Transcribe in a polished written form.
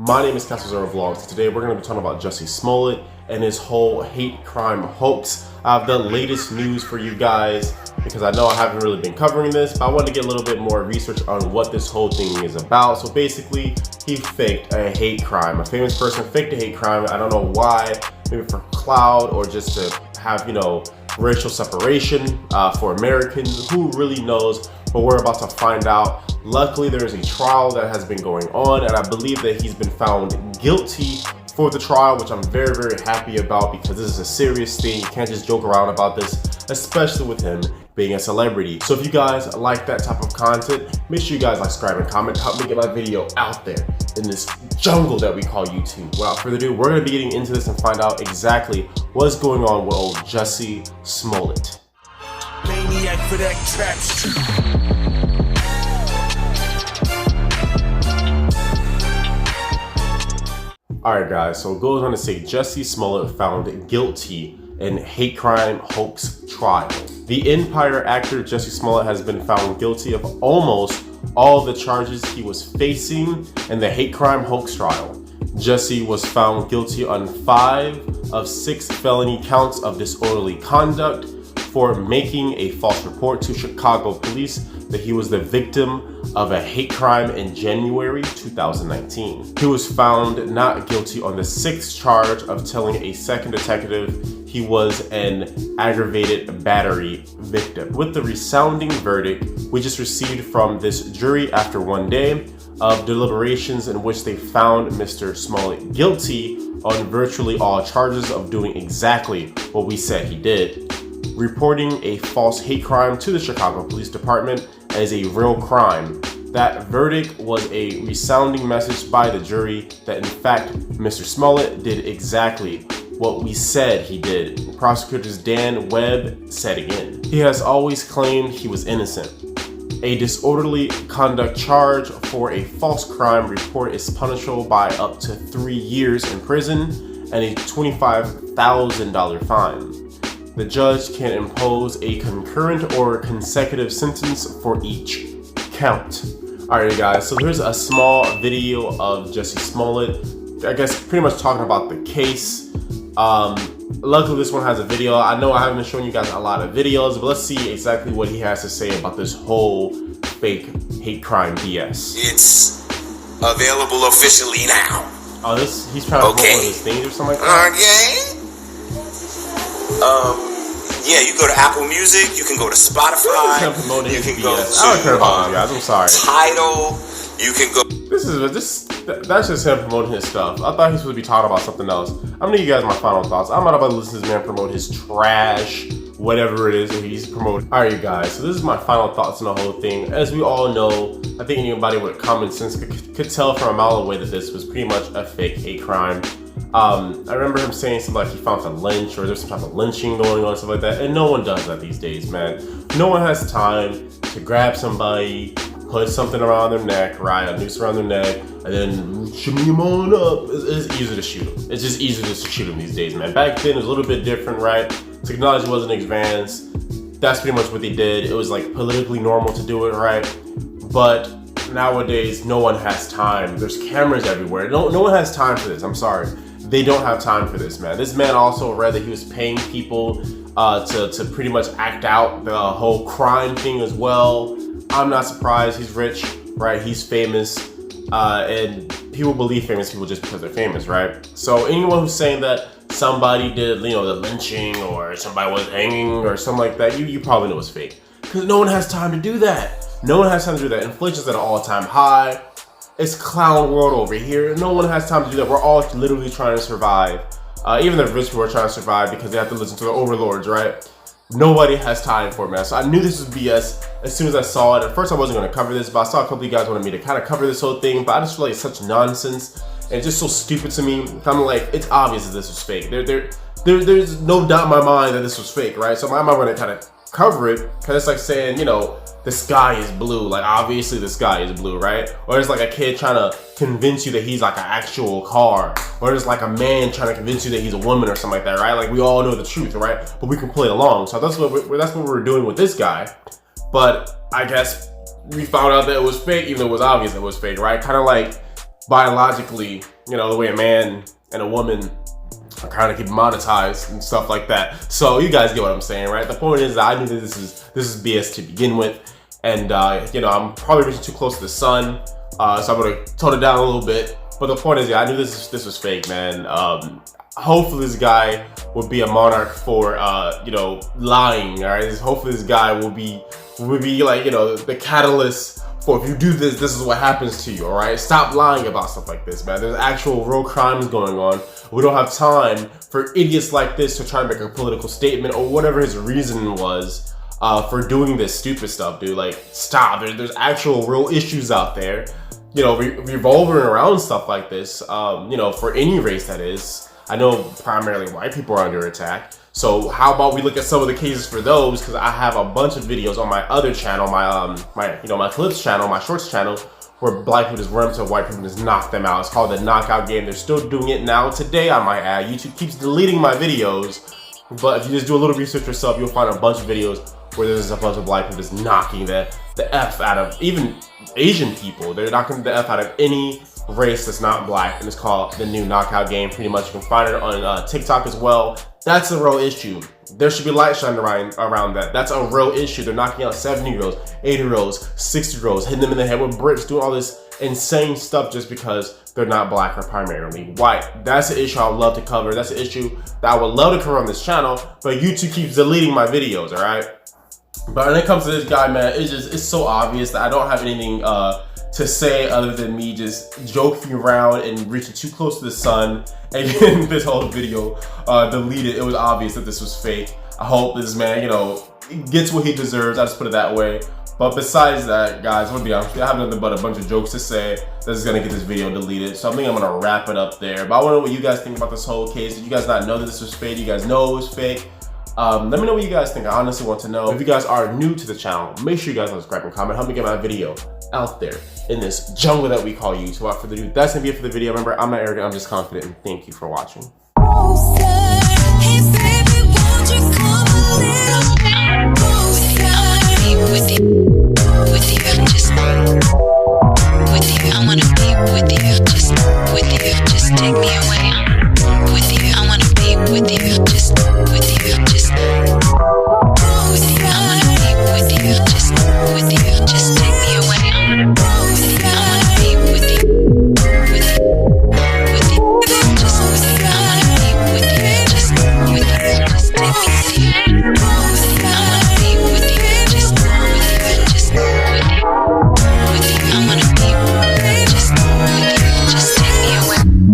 My name is Castle Vlogs. Today we're going to be talking about Jussie Smollett and his whole hate crime hoax. I have the latest news for you guys because I know I haven't really been covering this, but I wanted to get a little bit more research on what this whole thing is about. So basically, he faked a hate crime. A famous person faked a hate crime. I don't know why, maybe for clout or just to have, racial separation for Americans. Who really knows? But we're about to find out. Luckily, there is a trial that has been going on, and I believe that he's been found guilty for the trial, which I'm very, very happy about because this is a serious thing. You can't just joke around about this, especially with him being a celebrity. So if you guys like that type of content, make sure you guys like, subscribe, and comment. Help me get my video out there in this jungle that we call YouTube. Without further ado, we're gonna be getting into this and find out exactly what's going on with old Jussie Smollett. Maniac for that trap street. Alright guys, so it goes on to say Jussie Smollett found guilty in hate crime hoax trial. The Empire actor Jussie Smollett has been found guilty of almost all the charges he was facing in the hate crime hoax trial. Jussie was found guilty on 5 of 6 felony counts of disorderly conduct for making a false report to Chicago police that he was the victim of a hate crime in January 2019. He was found not guilty on the 6th charge of telling a second detective he was an aggravated battery victim. With the resounding verdict we just received from this jury after 1 day of deliberations in which they found Mr. Smollett guilty on virtually all charges of doing exactly what we said he did. Reporting a false hate crime to the Chicago Police Department as a real crime. That verdict was a resounding message by the jury that in fact Mr. Smollett did exactly what we said he did. Prosecutors Dan Webb said again. He has always claimed he was innocent. A disorderly conduct charge for a false crime report is punishable by up to 3 years in prison and a $25,000 fine. The judge can impose a concurrent or consecutive sentence for each count. Alright guys, so here's a small video of Jussie Smollett, I guess pretty much talking about the case. Luckily this one has a video. I know I haven't been showing you guys a lot of videos, but let's see exactly what he has to say about this whole fake hate crime BS. It's available officially now. Oh, he's trying to promote one of his things or something like that? Okay. Yeah, you go to Apple Music, you can go to Spotify, you can go to I don't care about you guys, I'm sorry. Tidal, you can go. That's just him promoting his stuff. I thought he was supposed to be talking about something else. I'm gonna give you guys my final thoughts. I'm not about to listen to this man promote his trash, whatever it is that he's promoting. Alright you guys, so this is my final thoughts on the whole thing. As we all know, I think anybody with common sense could tell from a mile away that this was pretty much a fake hate crime. I remember him saying something like he found a lynch or there's some type of lynching going on, stuff like that, and no one does that these days, man. No one has time to grab somebody, put something around their neck, right, a noose around their neck, and then shimmy them on up. It's easier to shoot them. It's just easier to shoot them these days, man. Back then it was a little bit different, right? Technology wasn't advanced. That's pretty much what they did. It was like politically normal to do it, right? But nowadays, no one has time. There's cameras everywhere. No one has time for this. I'm sorry. They don't have time for this, man. This man also read that he was paying people to pretty much act out the whole crime thing as well. I'm not surprised. He's rich, right? He's famous, and people believe famous people just because they're famous, right? So anyone who's saying that somebody did, the lynching or somebody was hanging or something like that, you probably know it's fake. Because no one has time to do that. No one has time to do that. Inflation's at an all-time high. It's clown world over here. No one has time to do that. We're all literally trying to survive. Even the rich people are trying to survive because they have to listen to the overlords, right? Nobody has time for it, man. So I knew this was BS as soon as I saw it. At first I wasn't going to cover this, but I saw a couple of you guys wanted me to kind of cover this whole thing, but I just feel like it's such nonsense and it's just so stupid to me. I'm like, it's obvious that this was fake. There's no doubt in my mind that this was fake, right? So I'm not going to kind of cover it because it's like saying, the sky is blue. Like, obviously the sky is blue, right? Or it's like a kid trying to convince you that he's like an actual car. Or it's like a man trying to convince you that he's a woman or something like that, right? Like, we all know the truth, right? But we can play along. So that's what we're doing with this guy. But I guess we found out that it was fake, even though it was obvious it was fake, right? Kind of like biologically, you know, the way a man and a woman are kind of keep monetized and stuff like that. So you guys get what I'm saying, right? The point is that I knew that this is BS to begin with, and you know, I'm probably reaching too close to the sun, so I'm gonna tone it down a little bit. But the point is, yeah, I knew this was fake, man. Hopefully this guy will be a monarch for you know, lying. All right, hopefully this guy will be like, you know, the catalyst for, if you do this, this is what happens to you. All right, stop lying about stuff like this, man. There's actual real crimes going on. We don't have time for idiots like this to try to make a political statement or whatever his reason was for doing this stupid stuff, dude. Like, stop. There's actual real issues out there, you know, revolving around stuff like this, you know, for any race that is. I know primarily white people are under attack. So how about we look at some of the cases for those? Because I have a bunch of videos on my other channel, my clips channel, my shorts channel, where black people just run up to white people and just knock them out. It's called the knockout game. They're still doing it now today, I might add. YouTube keeps deleting my videos, but if you just do a little research yourself, you'll find a bunch of videos where there's a bunch of black people just knocking the F out of even Asian people. They're knocking the F out of any race that's not black, and it's called the new knockout game. Pretty much, you can find it on TikTok as well. That's a real issue. There should be light shining around that. That's a real issue. They're knocking out 70-year-olds, 80-year-olds, 60-year-olds, hitting them in the head with bricks, doing all this insane stuff just because they're not black or primarily white. That's an issue I would love to cover. That's an issue that I would love to cover on this channel, but YouTube keeps deleting my videos, all right? But when it comes to this guy, man, it's so obvious that I don't have anything to say other than me just joking around and reaching too close to the sun and getting this whole video deleted. It was obvious that this was fake. I hope this man, you know, gets what he deserves. I just put it that way. But besides that, guys, I'm gonna be honest, I have nothing but a bunch of jokes to say that is gonna get this video deleted. So I think I'm gonna wrap it up there. But I wanna know what you guys think about this whole case. Did you guys not know that this was fake? You guys know it was fake? Let me know what you guys think. I honestly want to know. If you guys are new to the channel, make sure you guys subscribe and comment. Help me get my video out there in this jungle that we call YouTube. Without further ado, that's gonna be it for the video. Remember, I'm not arrogant, I'm just confident, and thank you for watching. I wanna be with you.